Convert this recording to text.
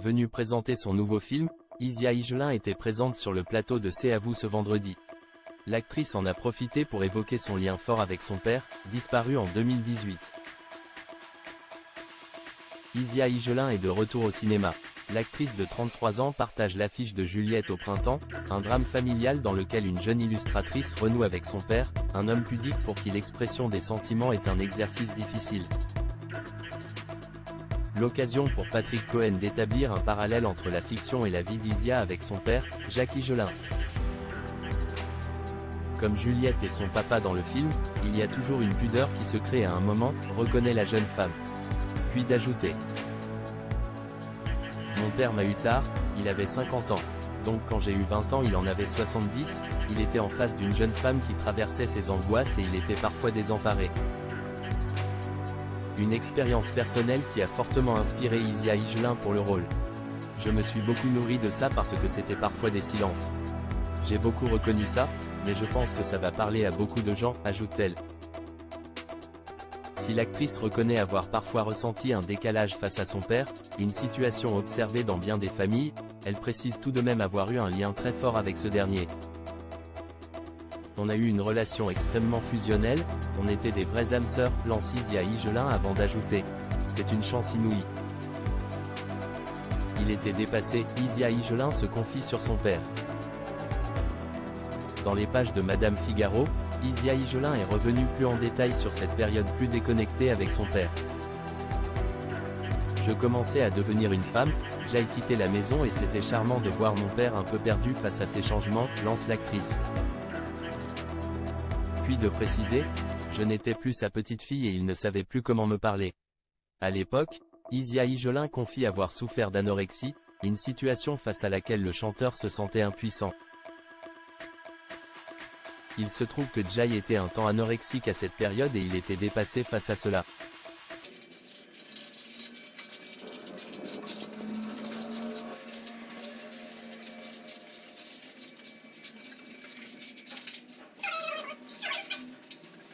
venue présenter son nouveau film, Isia Higelin était présente sur le plateau de C'est à vous ce vendredi. L'actrice en a profité pour évoquer son lien fort avec son père, disparu en 2018. Isia Higelin est de retour au cinéma. L'actrice de 33 ans partage l'affiche de Juliette au printemps, un drame familial dans lequel une jeune illustratrice renoue avec son père, un homme pudique pour qui l'expression des sentiments est un exercice difficile. L'occasion pour Patrick Cohen d'établir un parallèle entre la fiction et la vie d'Isia avec son père, Jacques Higelin. Comme Juliette et son papa dans le film, il y a toujours une pudeur qui se crée à un moment, reconnaît la jeune femme. Puis d'ajouter: mon père m'a eu tard, il avait 50 ans. Donc quand j'ai eu 20 ans il en avait 70, il était en face d'une jeune femme qui traversait ses angoisses et il était parfois désemparé. Une expérience personnelle qui a fortement inspiré Isia Higelin pour le rôle. Je me suis beaucoup nourri de ça parce que c'était parfois des silences. J'ai beaucoup reconnu ça, mais je pense que ça va parler à beaucoup de gens, ajoute-t-elle. Si l'actrice reconnaît avoir parfois ressenti un décalage face à son père, une situation observée dans bien des familles, elle précise tout de même avoir eu un lien très fort avec ce dernier. On a eu une relation extrêmement fusionnelle, on était des vraies âmes sœurs, lance Isia Higelin avant d'ajouter: c'est une chance inouïe. Il était dépassé, Isia Higelin se confie sur son père. Dans les pages de Madame Figaro, Isia Higelin est revenue plus en détail sur cette période plus déconnectée avec son père. Je commençais à devenir une femme, j'ai quitté la maison et c'était charmant de voir mon père un peu perdu face à ces changements, lance l'actrice. Puis de préciser: je n'étais plus sa petite fille et il ne savait plus comment me parler. À l'époque, Isia Higelin confie avoir souffert d'anorexie, une situation face à laquelle le chanteur se sentait impuissant. Il se trouve que Jay était un temps anorexique à cette période et il était dépassé face à cela.